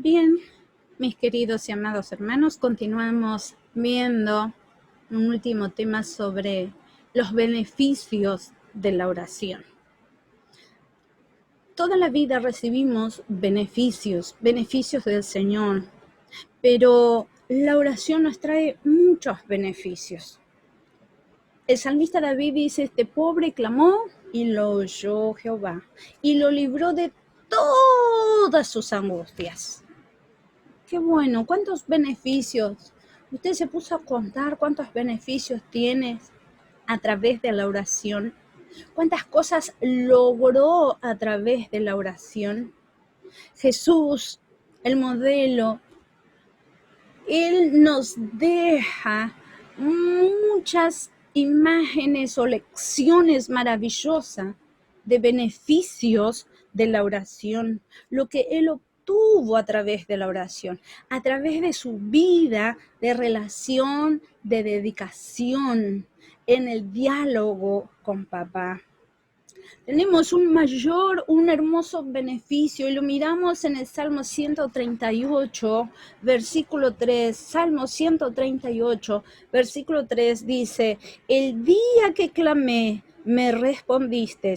Bien, mis queridos y amados hermanos, continuamos viendo un último tema sobre los beneficios de la oración. Toda la vida recibimos beneficios del Señor, pero la oración nos trae muchos beneficios. El salmista David dice: este pobre clamó y lo oyó Jehová y lo libró de todas sus angustias. Qué bueno, cuántos beneficios. Usted se puso a contar cuántos beneficios tiene a través de la oración, cuántas cosas logró a través de la oración. Jesús, el modelo, Él nos deja muchas imágenes o lecciones maravillosas de beneficios de la oración, lo que Él obtuvo a través de la oración, a través de su vida de relación, de dedicación, en el diálogo con papá. Tenemos un hermoso beneficio y lo miramos en el Salmo 138, versículo 3. Salmo 138, versículo 3 dice: el día que clamé, me respondiste,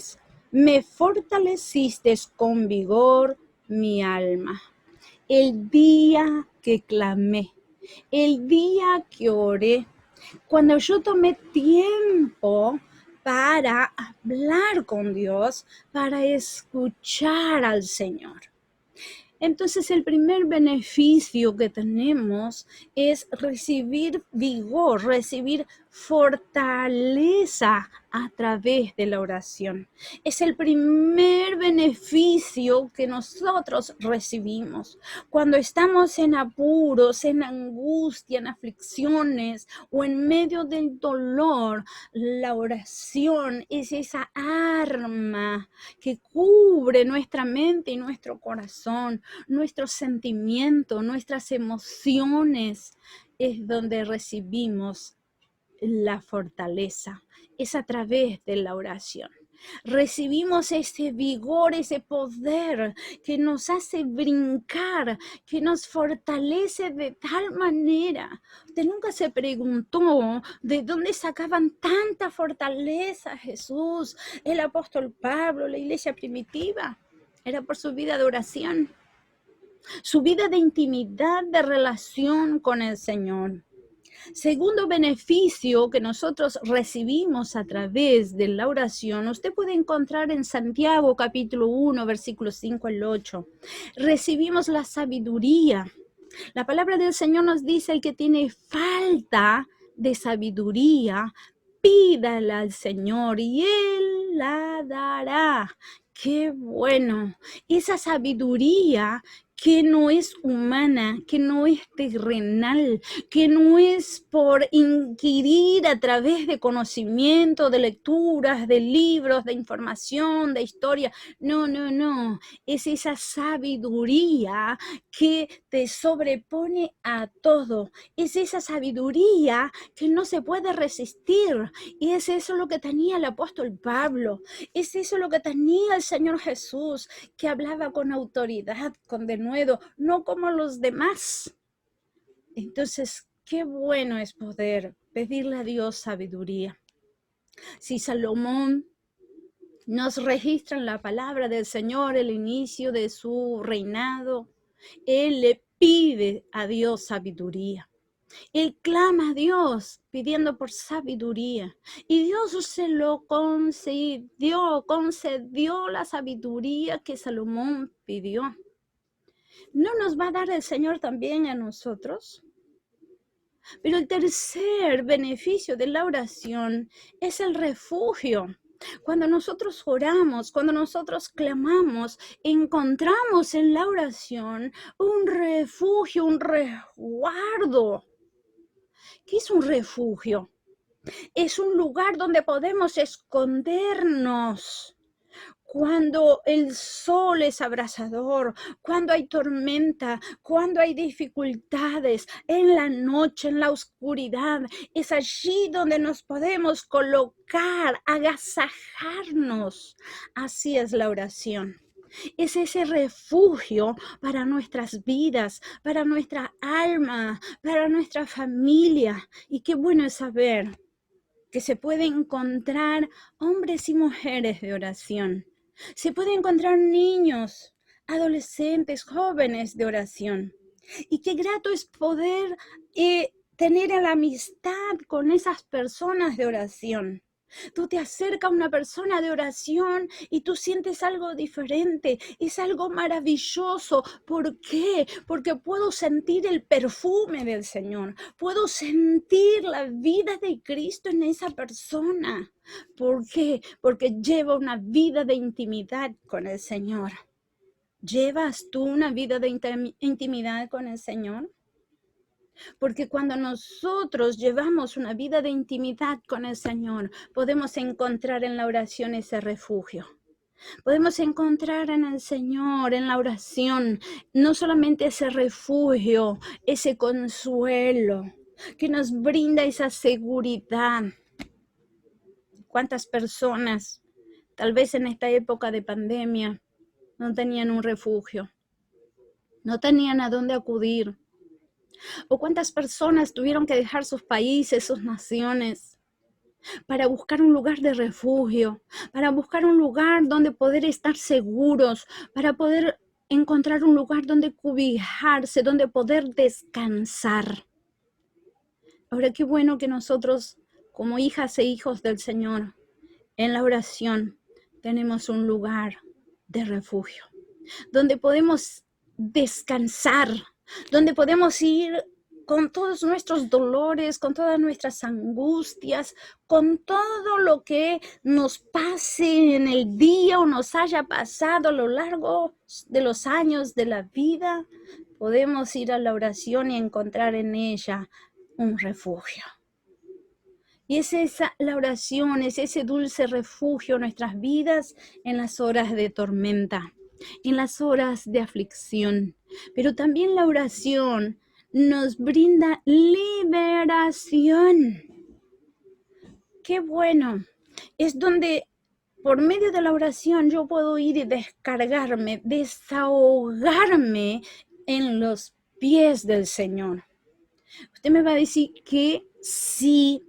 me fortaleciste con vigor mi alma. El día que clamé, el día que oré, cuando yo tomé tiempo para hablar con Dios, para escuchar al Señor. Entonces, el primer beneficio que tenemos es recibir vigor, recibir fortaleza a través de la oración. Es el primer beneficio que nosotros recibimos. Cuando estamos en apuros, en angustia, en aflicciones o en medio del dolor, la oración es esa arma que cubre nuestra mente y nuestro corazón, nuestros sentimientos, nuestras emociones. Es donde recibimos la fortaleza, es a través de la oración. Recibimos ese vigor, ese poder que nos hace brincar, que nos fortalece de tal manera. Usted nunca se preguntó de dónde sacaban tanta fortaleza Jesús, el apóstol Pablo, la iglesia primitiva. Era por su vida de oración, su vida de intimidad, de relación con el Señor. Segundo beneficio que nosotros recibimos a través de la oración, usted puede encontrar en Santiago capítulo 1, versículos 5 al 8. Recibimos la sabiduría. La palabra del Señor nos dice: el que tiene falta de sabiduría, pídala al Señor y Él la dará. ¡Qué bueno! Esa sabiduría que no es humana, que no es terrenal, que no es por inquirir a través de conocimiento, de lecturas, de libros, de información, de historia. No. Es esa sabiduría que te sobrepone a todo. Es esa sabiduría que no se puede resistir. Y es eso lo que tenía el apóstol Pablo. Es eso lo que tenía el Señor Jesús, que hablaba con autoridad, con denuedo, no como los demás. Entonces, qué bueno es poder pedirle a Dios sabiduría. Si Salomón nos registra en la palabra del Señor el inicio de su reinado, él le pide a Dios sabiduría. Él clama a Dios pidiendo por sabiduría y Dios se lo concedió la sabiduría que Salomón pidió. ¿No nos va a dar el Señor también a nosotros? Pero el tercer beneficio de la oración es el refugio. Cuando nosotros oramos, cuando nosotros clamamos, encontramos en la oración un refugio, un resguardo. ¿Qué es un refugio? Es un lugar donde podemos escondernos cuando el sol es abrasador, cuando hay tormenta, cuando hay dificultades, en la noche, en la oscuridad. Es allí donde nos podemos colocar, agasajarnos. Así es la oración. Es ese refugio para nuestras vidas, para nuestra alma, para nuestra familia. Y qué bueno es saber que se puede encontrar hombres y mujeres de oración. Se puede encontrar niños, adolescentes, jóvenes de oración. Y qué grato es poder tener la amistad con esas personas de oración. Tú te acercas a una persona de oración y tú sientes algo diferente, es algo maravilloso. ¿Por qué? Porque puedo sentir el perfume del Señor, puedo sentir la vida de Cristo en esa persona. ¿Por qué? Porque lleva una vida de intimidad con el Señor. ¿Llevas tú una vida de intimidad con el Señor? Porque cuando nosotros llevamos una vida de intimidad con el Señor, podemos encontrar en la oración ese refugio. Podemos encontrar en el Señor, en la oración, no solamente ese refugio, ese consuelo que nos brinda esa seguridad. ¿Cuántas personas, tal vez en esta época de pandemia, no tenían un refugio? No tenían a dónde acudir. ¿O cuántas personas tuvieron que dejar sus países, sus naciones, para buscar un lugar de refugio, para buscar un lugar donde poder estar seguros, para poder encontrar un lugar donde cobijarse, donde poder descansar? Ahora, qué bueno que nosotros, como hijas e hijos del Señor, en la oración tenemos un lugar de refugio, donde podemos descansar, donde podemos ir con todos nuestros dolores, con todas nuestras angustias, con todo lo que nos pase en el día o nos haya pasado a lo largo de los años de la vida. Podemos ir a la oración y encontrar en ella un refugio. Y es esa la oración, es ese dulce refugio en nuestras vidas en las horas de tormenta, en las horas de aflicción. Pero también la oración nos brinda liberación. Qué bueno. Es donde por medio de la oración yo puedo ir y descargarme, desahogarme en los pies del Señor. Usted me va a decir que sí.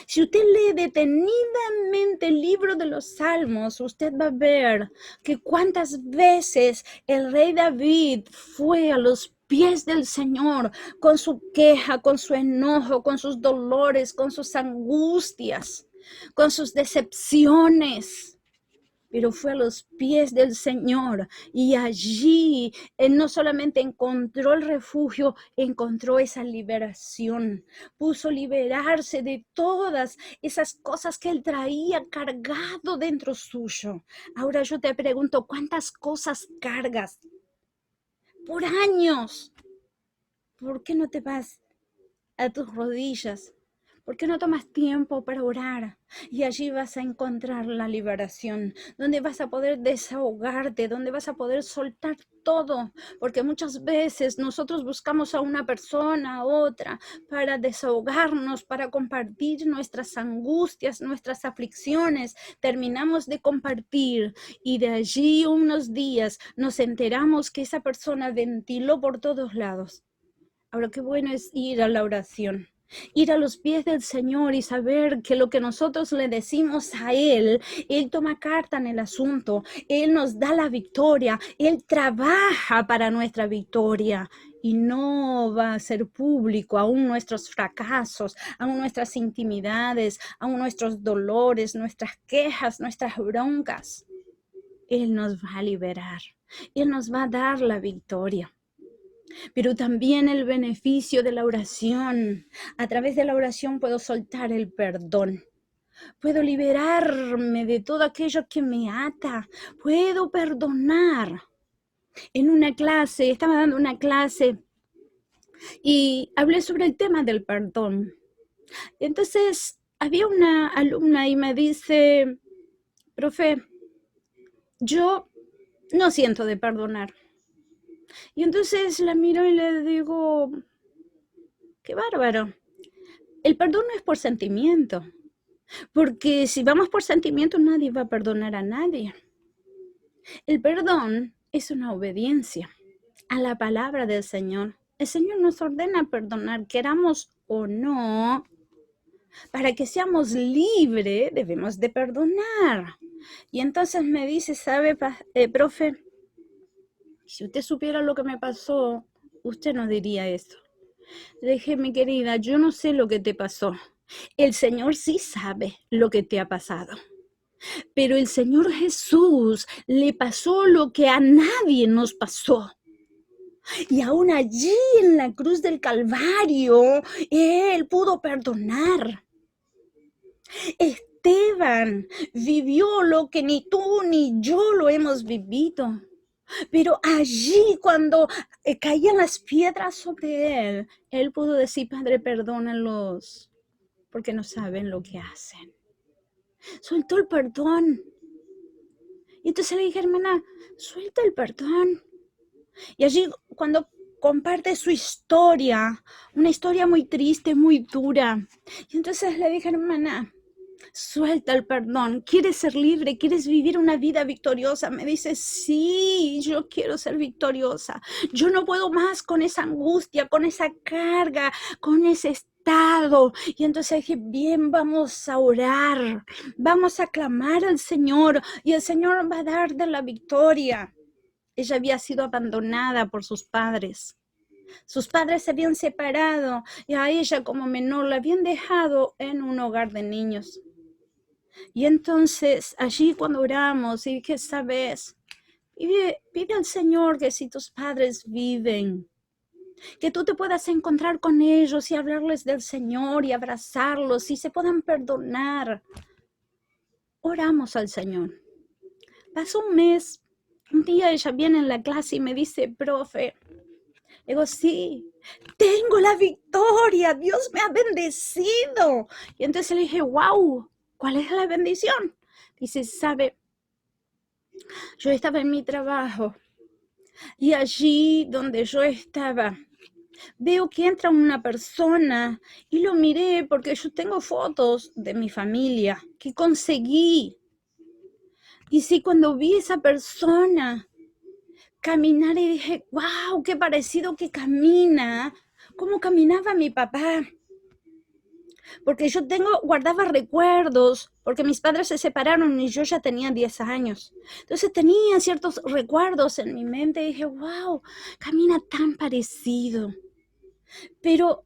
Si usted lee detenidamente el libro de los Salmos, usted va a ver que cuántas veces el rey David fue a los pies del Señor con su queja, con su enojo, con sus dolores, con sus angustias, con sus decepciones. Pero fue a los pies del Señor y allí él no solamente encontró el refugio, encontró esa liberación, puso liberarse de todas esas cosas que él traía cargado dentro suyo. Ahora yo te pregunto, ¿cuántas cosas cargas por años? ¿Por qué no te vas a tus rodillas? ¿Por qué no tomas tiempo para orar? Y allí vas a encontrar la liberación, donde vas a poder desahogarte, donde vas a poder soltar todo, porque muchas veces nosotros buscamos a una persona, a otra, para desahogarnos, para compartir nuestras angustias, nuestras aflicciones. Terminamos de compartir y de allí unos días nos enteramos que esa persona ventiló por todos lados. Ahora, qué bueno es ir a la oración, ir a los pies del Señor y saber que lo que nosotros le decimos a Él toma carta en el asunto, Él nos da la victoria, Él trabaja para nuestra victoria. Y no va a ser público aún nuestros fracasos, aún nuestras intimidades, aún nuestros dolores, nuestras quejas, nuestras broncas. Él nos va a liberar, Él nos va a dar la victoria. Pero también el beneficio de la oración. A través de la oración puedo soltar el perdón. Puedo liberarme de todo aquello que me ata. Puedo perdonar. En una clase, estaba dando una clase y hablé sobre el tema del perdón. Entonces, había una alumna y me dice, profe, yo no siento de perdonar. Y entonces la miro y le digo, qué bárbaro. El perdón no es por sentimiento, porque si vamos por sentimiento nadie va a perdonar a nadie. El perdón es una obediencia a la palabra del Señor. El Señor nos ordena perdonar, queramos o no. Para que seamos libres, debemos de perdonar. Y entonces me dice, ¿sabe, profe? Si usted supiera lo que me pasó, usted no diría eso. Le dije, mi querida, yo no sé lo que te pasó. El Señor sí sabe lo que te ha pasado. Pero el Señor Jesús le pasó lo que a nadie nos pasó. Y aún allí en la cruz del Calvario, Él pudo perdonar. Esteban vivió lo que ni tú ni yo lo hemos vivido. Pero allí cuando caían las piedras sobre él pudo decir, Padre, perdónalos, porque no saben lo que hacen. Soltó el perdón. Y entonces le dije, hermana, suelta el perdón. Y allí cuando comparte su historia, una historia muy triste, muy dura. Y entonces le dije, hermana, suelta el perdón, quieres ser libre, quieres vivir una vida victoriosa. Me dice, sí, yo quiero ser victoriosa. Yo no puedo más con esa angustia, con esa carga, con ese estado. Y entonces dije, bien, vamos a orar, vamos a clamar al Señor y el Señor va a dar de la victoria. Ella había sido abandonada por sus padres. Sus padres se habían separado y a ella como menor la habían dejado en un hogar de niños. Y entonces allí cuando oramos y dije, sabes, pide al Señor que si tus padres viven, que tú te puedas encontrar con ellos y hablarles del Señor y abrazarlos y se puedan perdonar. Oramos al Señor. Pasó un mes, un día ella viene en la clase y me dice, profe, digo, sí, tengo la victoria, Dios me ha bendecido. Y entonces le dije, wow, ¿cuál es la bendición? Dice, sabe, yo estaba en mi trabajo y allí donde yo estaba, veo que entra una persona y lo miré porque yo tengo fotos de mi familia que conseguí. Y sí, cuando vi esa persona caminar y dije, wow, qué parecido que camina, cómo caminaba mi papá. Porque yo guardaba recuerdos, porque mis padres se separaron y yo ya tenía 10 años. Entonces tenía ciertos recuerdos en mi mente y dije, wow, camina tan parecido. Pero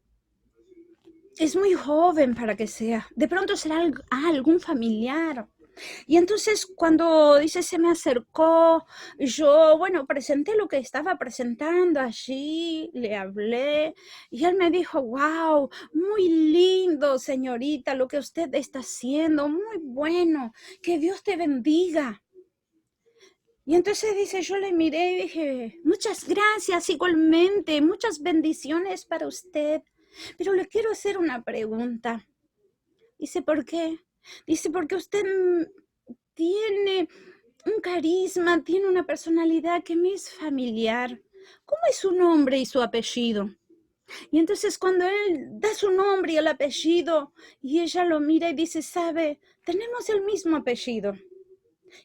es muy joven para que sea. De pronto será algún familiar. Y entonces cuando dice se me acercó, yo, bueno, presenté lo que estaba presentando allí, le hablé y él me dijo, wow, muy lindo, señorita, lo que usted está haciendo, muy bueno, que Dios te bendiga. Y entonces dice, yo le miré y dije, muchas gracias igualmente, muchas bendiciones para usted, pero le quiero hacer una pregunta. Dice, ¿por qué? Dice, porque usted tiene un carisma, tiene una personalidad que me es familiar. ¿Cómo es su nombre y su apellido? Y entonces cuando él da su nombre y el apellido y ella lo mira y dice, ¿sabe? Tenemos el mismo apellido.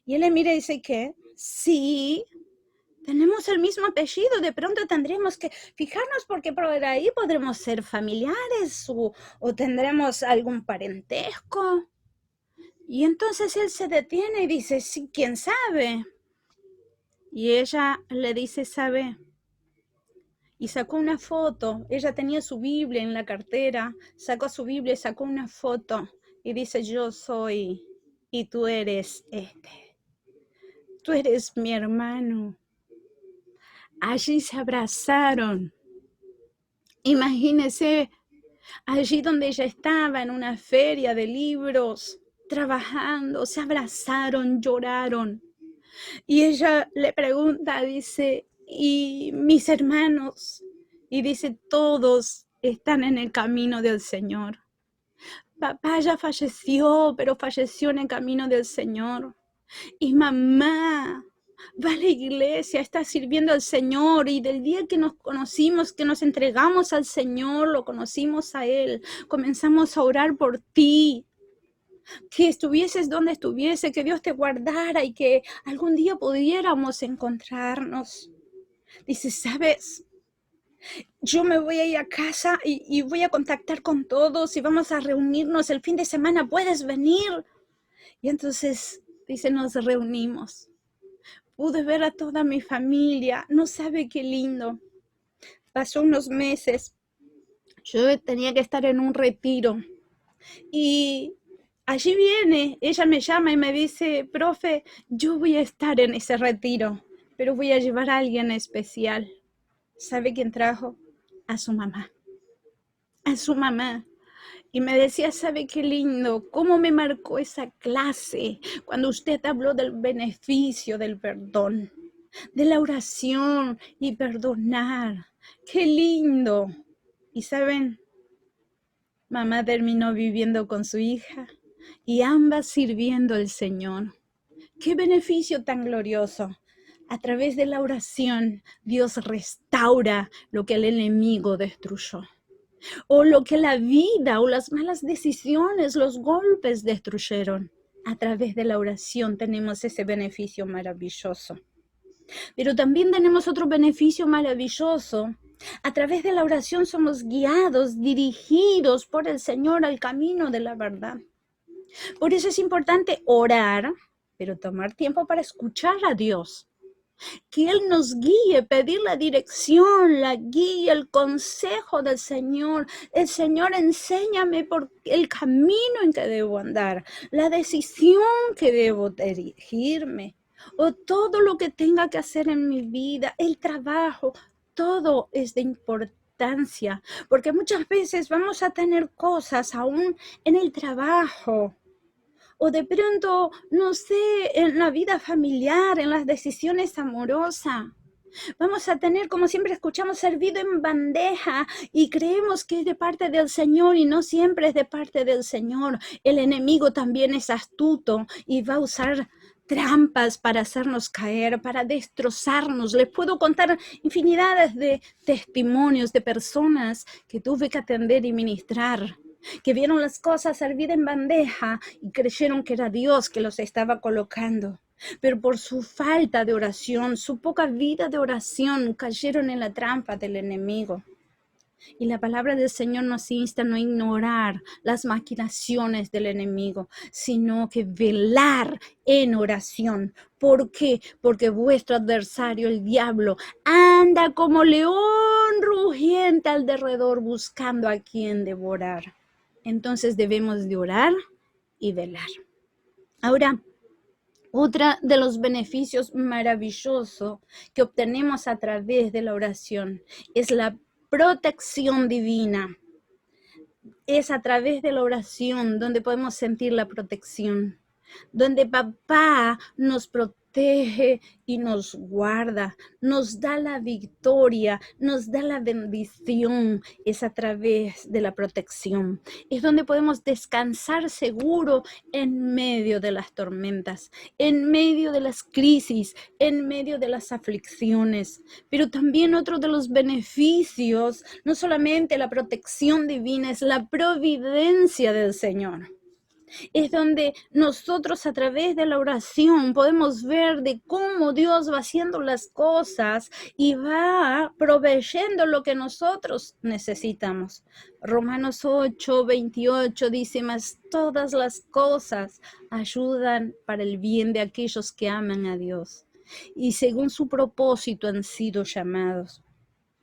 Y él le mira y dice, ¿qué? Sí, tenemos el mismo apellido. De pronto tendremos que fijarnos porque por ahí podremos ser familiares o tendremos algún parentesco. Y entonces él se detiene y dice, sí, ¿quién sabe? Y ella le dice, ¿sabe? Y sacó una foto. Ella tenía su Biblia en la cartera. Sacó su Biblia y sacó una foto. Y dice, yo soy y tú eres este. Tú eres mi hermano. Allí se abrazaron. Imagínese, allí donde ella estaba, en una feria de libros, trabajando, se abrazaron, lloraron. Y ella le pregunta, dice, ¿y mis hermanos? Y dice, todos están en el camino del Señor. Papá ya falleció, pero falleció en el camino del Señor. Y mamá va a la iglesia, está sirviendo al Señor. Y del día que nos conocimos, que nos entregamos al Señor, lo conocimos a Él, comenzamos a orar por ti. que estuvieses donde estuviese, que Dios te guardara y que algún día pudiéramos encontrarnos. Dice, ¿sabes? Yo me voy a ir a casa y voy a contactar con todos y vamos a reunirnos el fin de semana, ¿puedes venir? Y entonces, dice, nos reunimos. Pude ver a toda mi familia, no sabe qué lindo. Pasó unos meses, yo tenía que estar en un retiro y allí viene, ella me llama y me dice, profe, yo voy a estar en ese retiro, pero voy a llevar a alguien especial. ¿Sabe quién trajo? A su mamá. A su mamá. Y me decía, ¿sabe qué lindo? ¿Cómo me marcó esa clase cuando usted habló del beneficio del perdón, de la oración y perdonar? ¡Qué lindo! Y saben, mamá terminó viviendo con su hija y ambas sirviendo al Señor. ¡Qué beneficio tan glorioso! A través de la oración, Dios restaura lo que el enemigo destruyó, o lo que la vida o las malas decisiones, los golpes destruyeron. A través de la oración tenemos ese beneficio maravilloso. Pero también tenemos otro beneficio maravilloso. A través de la oración somos guiados, dirigidos por el Señor al camino de la verdad. Por eso es importante orar, pero tomar tiempo para escuchar a Dios. Que Él nos guíe, pedir la dirección, la guía, el consejo del Señor. El Señor, enséñame por el camino en que debo andar, la decisión que debo dirigirme, o todo lo que tenga que hacer en mi vida, el trabajo, todo es de importancia, porque muchas veces vamos a tener cosas aún en el trabajo, o de pronto, no sé, en la vida familiar, en las decisiones amorosas. Vamos a tener, como siempre escuchamos, servido en bandeja y creemos que es de parte del Señor y no siempre es de parte del Señor. El enemigo también es astuto y va a usar trampas para hacernos caer, para destrozarnos. Les puedo contar infinidades de testimonios de personas que tuve que atender y ministrar, que vieron las cosas servidas en bandeja y creyeron que era Dios que los estaba colocando. Pero por su falta de oración, su poca vida de oración, cayeron en la trampa del enemigo. Y la palabra del Señor nos insta a no ignorar las maquinaciones del enemigo, sino que velar en oración. ¿Por qué? Porque vuestro adversario, el diablo, anda como león rugiente alrededor buscando a quien devorar. Entonces debemos de orar y velar. Ahora, otro de los beneficios maravillosos que obtenemos a través de la oración es la protección divina. Es a través de la oración donde podemos sentir la protección, donde papá nos protege y nos guarda, nos da la victoria, nos da la bendición. Es a través de la protección. Es donde podemos descansar seguro en medio de las tormentas, en medio de las crisis, en medio de las aflicciones. Pero también otro de los beneficios, no solamente la protección divina, es la providencia del Señor. Es donde nosotros a través de la oración podemos ver de cómo Dios va haciendo las cosas y va proveyendo lo que nosotros necesitamos. Romanos 8:28 dice, mas todas las cosas ayudan para el bien de aquellos que aman a Dios y según su propósito han sido llamados.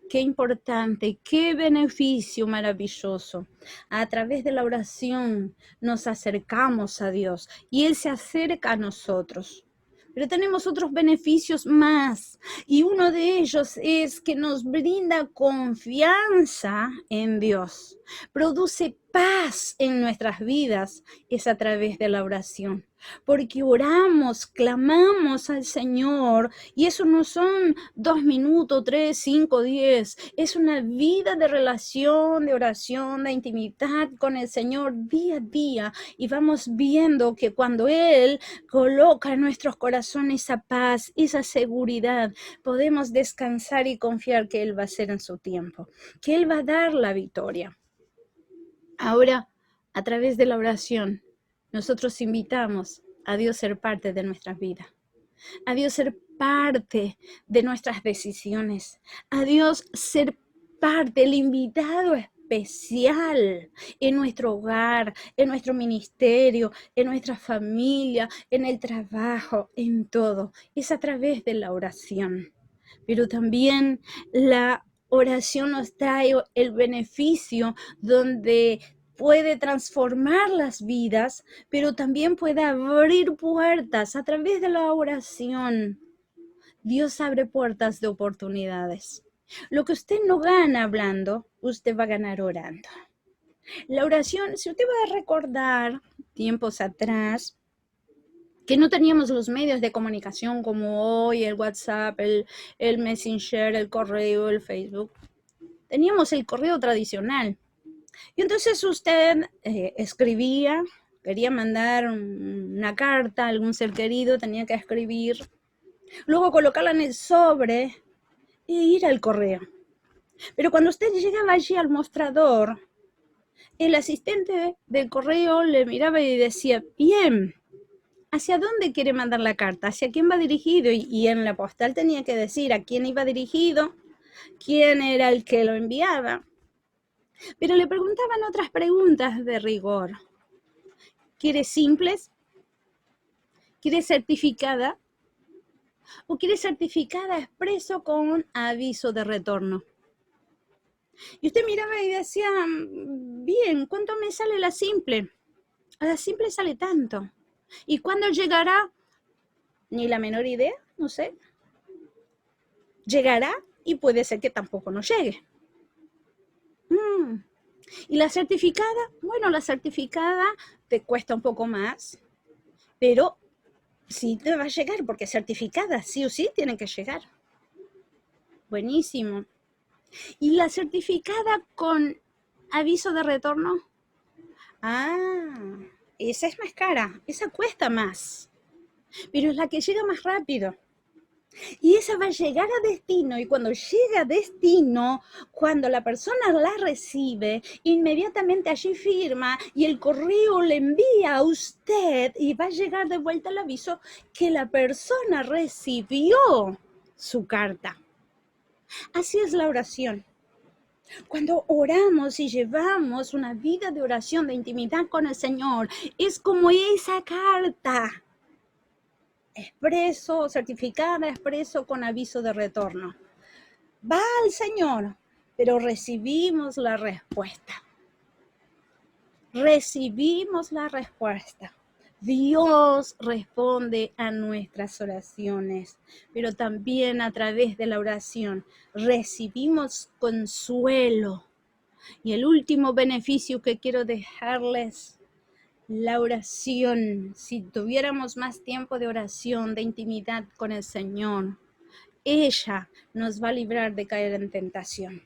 Qué importante, qué beneficio maravilloso. A través de la oración nos acercamos a Dios y Él se acerca a nosotros. Pero tenemos otros beneficios más y uno de ellos es que nos brinda confianza en Dios. Produce paz en nuestras vidas, es a través de la oración. Porque oramos, clamamos al Señor y eso no son 2 minutos, 3, 5, 10. Es una vida de relación, de oración, de intimidad con el Señor día a día. Y vamos viendo que cuando Él coloca en nuestros corazones esa paz, esa seguridad, podemos descansar y confiar que Él va a hacer en su tiempo, que Él va a dar la victoria. Ahora, a través de la oración, nosotros invitamos a Dios a ser parte de nuestras vidas, a Dios ser parte de nuestras decisiones, a Dios ser parte, el invitado especial en nuestro hogar, en nuestro ministerio, en nuestra familia, en el trabajo, en todo. Es a través de la oración. Pero también la oración nos trae el beneficio donde puede transformar las vidas, pero también puede abrir puertas a través de la oración. Dios abre puertas de oportunidades. Lo que usted no gana hablando, usted va a ganar orando. La oración, si usted va a recordar tiempos atrás, que no teníamos los medios de comunicación como hoy, el WhatsApp, el Messenger, el correo, el Facebook. Teníamos el correo tradicional. Y entonces usted escribía, quería mandar una carta a algún ser querido, tenía que escribir, luego colocarla en el sobre e ir al correo. Pero cuando usted llegaba allí al mostrador, el asistente del correo le miraba y decía, bien, ¿hacia dónde quiere mandar la carta? ¿Hacia quién va dirigido? Y en la postal tenía que decir a quién iba dirigido, quién era el que lo enviaba. Pero le preguntaban otras preguntas de rigor. ¿Quiere simples? ¿Quiere certificada? ¿O quiere certificada expreso con aviso de retorno? Y usted miraba y decía, bien, ¿cuánto me sale la simple? A la simple sale tanto. ¿Y cuándo llegará? Ni la menor idea, no sé. Llegará y puede ser que tampoco no llegue. ¿Y la certificada? Bueno, la certificada te cuesta un poco más, pero sí te va a llegar, porque certificada sí o sí tiene que llegar. Buenísimo. ¿Y la certificada con aviso de retorno? Ah, esa es más cara, esa cuesta más, pero es la que llega más rápido. Y esa va a llegar a destino, y cuando llega a destino, cuando la persona la recibe, inmediatamente allí firma y el correo le envía a usted y va a llegar de vuelta el aviso que la persona recibió su carta. Así es la oración. Cuando oramos y llevamos una vida de oración, de intimidad con el Señor, es como esa carta expreso, certificada, expreso con aviso de retorno. Va al Señor, pero recibimos la respuesta. Recibimos la respuesta. Dios responde a nuestras oraciones, pero también a través de la oración recibimos consuelo. Y el último beneficio que quiero dejarles, la oración. Si tuviéramos más tiempo de oración, de intimidad con el Señor, ella nos va a librar de caer en tentación.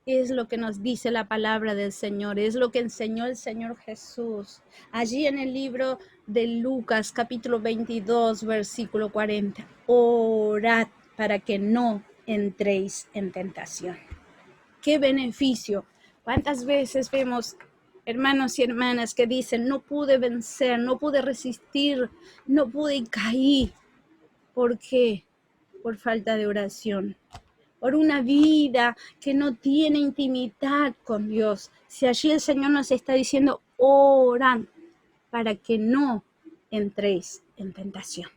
Es lo que nos dice la palabra del Señor, es lo que enseñó el Señor Jesús. Allí en el libro de Lucas, capítulo 22, versículo 40. Orad para que no entréis en tentación. ¡Qué beneficio! ¿Cuántas veces vemos hermanos y hermanas que dicen, no pude vencer, no pude resistir, no pude y caí? ¿Por qué? Por falta de oración, por una vida que no tiene intimidad con Dios. Si allí el Señor nos está diciendo, oran para que no entréis en tentación.